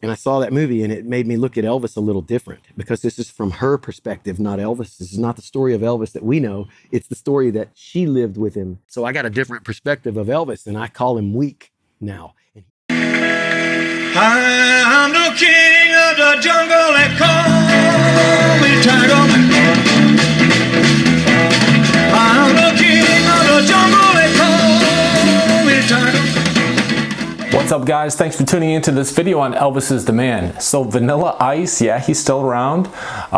And I saw that movie and it made me look at Elvis a little different because this is from her perspective, not Elvis. This is not the story of Elvis that we know. It's the story that she lived with him. So I got a different perspective of Elvis and I call him weak now. I'm the king of the jungle, they call me Tiger. I'm the king of the jungle, they call me Tiger. What's up, guys? Thanks for tuning into this video on Elvis is the Man. So Vanilla Ice, yeah, he's still around.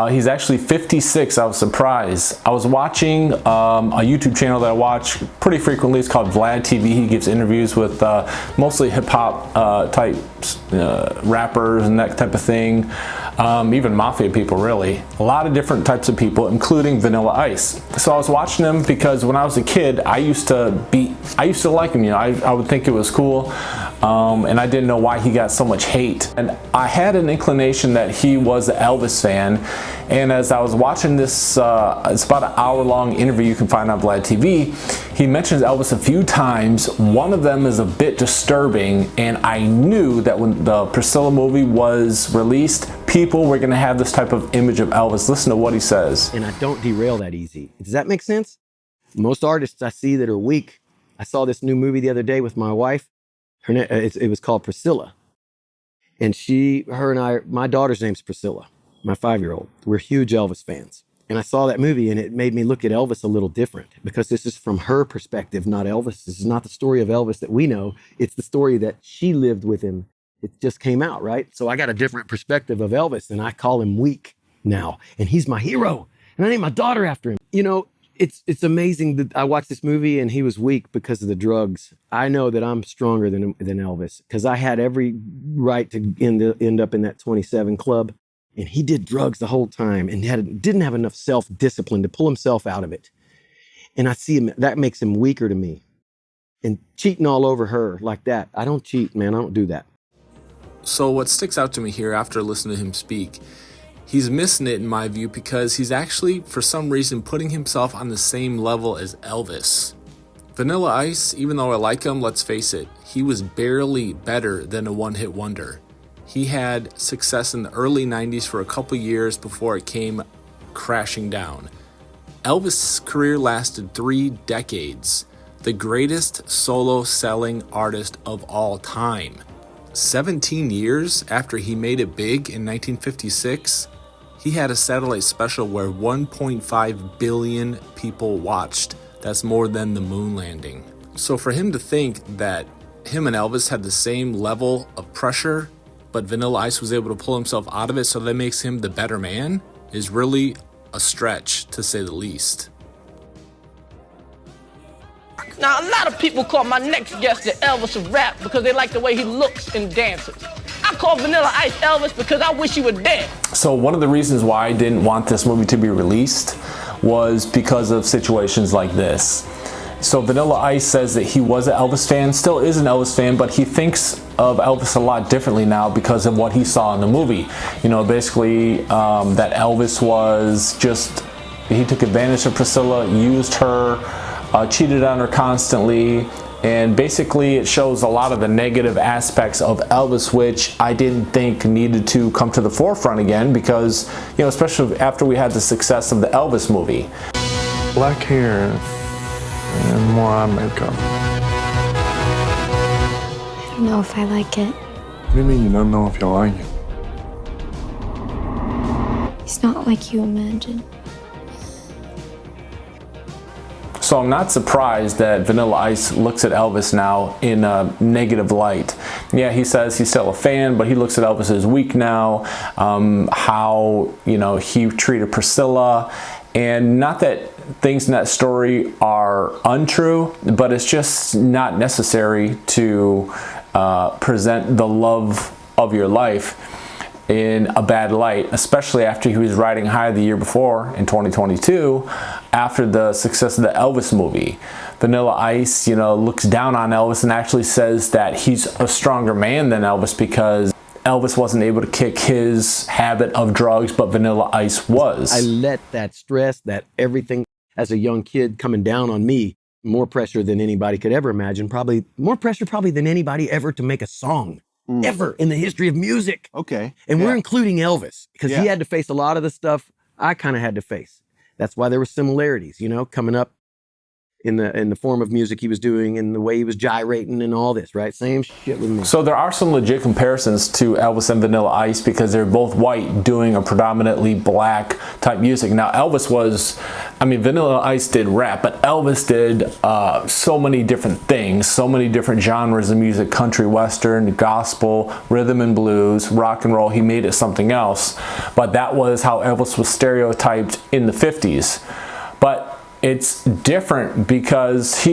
He's actually 56. I was surprised. I was watching a YouTube channel that I watch pretty frequently. It's called Vlad TV. He gives interviews with mostly hip-hop type rappers and that type of thing. Even mafia people, really. A lot of different types of people, including Vanilla Ice. So I was watching him because when I was a kid, I used to like him. You know, I would think it was cool. And I didn't know why he got so much hate. And I had an inclination that he was an Elvis fan. And as I was watching this, it's about an hour-long interview you can find on Vlad TV, he mentions Elvis a few times. One of them is a bit disturbing, and I knew that when the Priscilla movie was released, people were gonna have this type of image of Elvis. Listen to what he says. And I don't derail that easy. Does that make sense? Most artists I see that are weak, I saw this new movie the other day with my wife. It was called Priscilla. And her and I, my daughter's name's Priscilla, my 5-year-old. We're huge Elvis fans. And I saw that movie and it made me look at Elvis a little different because this is from her perspective, not Elvis. This is not the story of Elvis that we know. It's the story that she lived with him. It just came out, right? So I got a different perspective of Elvis and I call him weak now. And he's my hero. And I named my daughter after him. You know, it's amazing that I watched this movie and he was weak because of the drugs. I know that I'm stronger than Elvis because I had every right to end up in that 27 club. And he did drugs the whole time and didn't have enough self-discipline to pull himself out of it. And I see him, that makes him weaker to me. And cheating all over her like that, I don't cheat, man. I don't do that. So what sticks out to me here after listening to him speak, he's missing it in my view because he's actually, for some reason, putting himself on the same level as Elvis. Vanilla Ice, even though I like him, let's face it, he was barely better than a one-hit wonder. He had success in the early 90s for a couple years before it came crashing down. Elvis' career lasted 3 decades, the greatest solo selling artist of all time. 17 years after he made it big in 1956, he had a satellite special where 1.5 billion people watched. That's more than the moon landing. So for him to think that him and Elvis had the same level of pressure, but Vanilla Ice was able to pull himself out of it, so that makes him the better man, is really a stretch, to say the least. Now, a lot of people call my next guest the Elvis of rap because they like the way he looks and dances. I call Vanilla Ice Elvis because I wish he were dead. So one of the reasons why I didn't want this movie to be released was because of situations like this. So Vanilla Ice says that he was an Elvis fan, still is an Elvis fan, but he thinks of Elvis a lot differently now because of what he saw in the movie. You know, basically that Elvis was just, he took advantage of Priscilla, used her, cheated on her constantly, and basically it shows a lot of the negative aspects of Elvis, which I didn't think needed to come to the forefront again because, you know, especially after we had the success of the Elvis movie. Black hair and more eye makeup. I don't know if I like it. What do you mean you don't know if you like it? It's not like you imagine. So I'm not surprised that Vanilla Ice looks at Elvis now in a negative light. Yeah, he says he's still a fan, but he looks at Elvis as weak now. How, you know, he treated Priscilla. And not that things in that story are untrue, but it's just not necessary to present the love of your life in a bad light, especially after he was riding high the year before in 2022 after the success of the Elvis movie. Vanilla Ice, you know, looks down on Elvis and actually says that he's a stronger man than Elvis because Elvis wasn't able to kick his habit of drugs, but Vanilla Ice was. I let that stress, that everything as a young kid coming down on me, more pressure than anybody could ever imagine, more pressure than anybody ever to make a song. ever in the history of music. Okay. And Yeah. we're including Elvis because Yeah. he had to face a lot of the stuff I kind of had to face. That's why there were similarities, you know, coming up in the form of music he was doing and the way he was gyrating and all this, right? Same shit with me. So there are some legit comparisons to Elvis and Vanilla Ice because they're both white doing a predominantly black type music. Now Elvis was, I mean, Vanilla Ice did rap, but Elvis did so many different things, so many different genres of music: country, western, gospel, rhythm and blues, rock and roll. He made it something else, but that was how Elvis was stereotyped in the 50s. But it's different because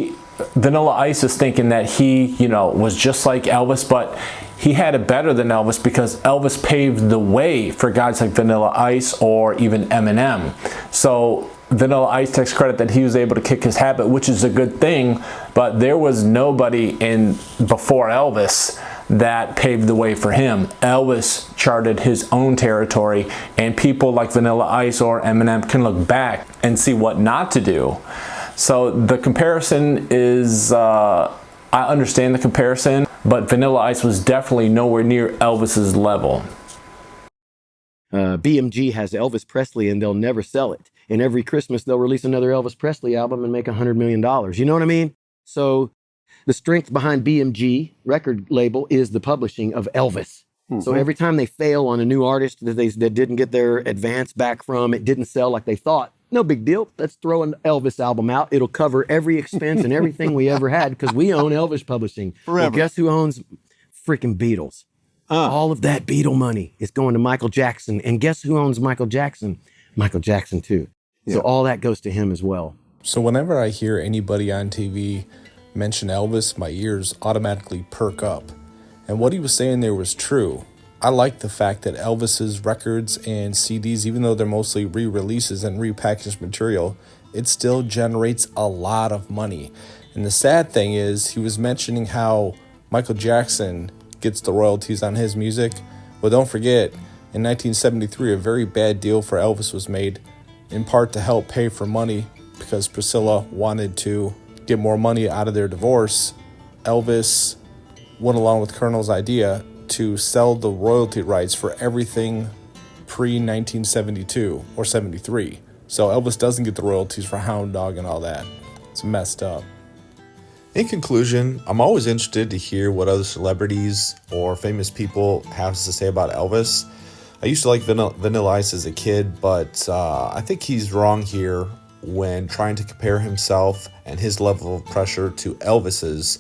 Vanilla Ice is thinking that he, you know, was just like Elvis, but he had it better than Elvis because Elvis paved the way for guys like Vanilla Ice or even Eminem. So Vanilla Ice takes credit that he was able to kick his habit, which is a good thing, but there was nobody before Elvis that paved the way for him. Elvis charted his own territory, and people like Vanilla Ice or Eminem can look back and see what not to do. So the comparison is, I understand the comparison, but Vanilla Ice was definitely nowhere near Elvis's level. BMG has Elvis Presley and they'll never sell it. And every Christmas they'll release another Elvis Presley album and make $100 million. You know what I mean? So the strength behind BMG record label is the publishing of Elvis. So every time they fail on a new artist that didn't get their advance back from, it didn't sell like they thought, no big deal. Let's throw an Elvis album out. It'll cover every expense and everything we ever had because we own Elvis Publishing. Forever. Well, guess who owns freaking Beatles? All of that Beatle money is going to Michael Jackson. And guess who owns Michael Jackson? Michael Jackson too. So all that goes to him as well. So whenever I hear anybody on TV mention Elvis, my ears automatically perk up. And what he was saying there was true. I like the fact that Elvis's records and CDs, even though they're mostly re-releases and repackaged material, it still generates a lot of money. And the sad thing is, he was mentioning how Michael Jackson gets the royalties on his music. Well, don't forget, in 1973, a very bad deal for Elvis was made, in part to help pay for money because Priscilla wanted to get more money out of their divorce. Elvis went along with Colonel's idea to sell the royalty rights for everything pre-1972 or 73. So Elvis doesn't get the royalties for Hound Dog and all that. It's messed up. In conclusion, I'm always interested to hear what other celebrities or famous people have to say about Elvis. I used to like Vanilla Ice as a kid, but I think he's wrong here when trying to compare himself and his level of pressure to Elvis's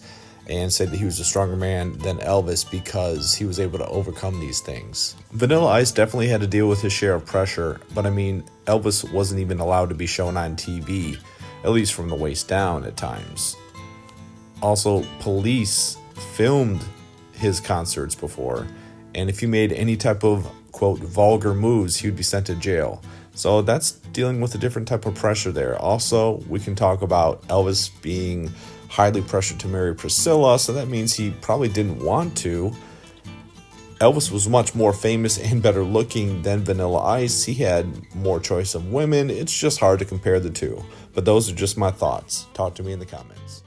and say that he was a stronger man than Elvis because he was able to overcome these things. Vanilla Ice definitely had to deal with his share of pressure, but I mean, Elvis wasn't even allowed to be shown on TV, at least from the waist down at times. Also, police filmed his concerts before, and if he made any type of, quote, vulgar moves, he would be sent to jail. So that's dealing with a different type of pressure there. Also, we can talk about Elvis being highly pressured to marry Priscilla, so that means he probably didn't want to. Elvis was much more famous and better looking than Vanilla Ice. He had more choice of women. It's just hard to compare the two. But those are just my thoughts. Talk to me in the comments.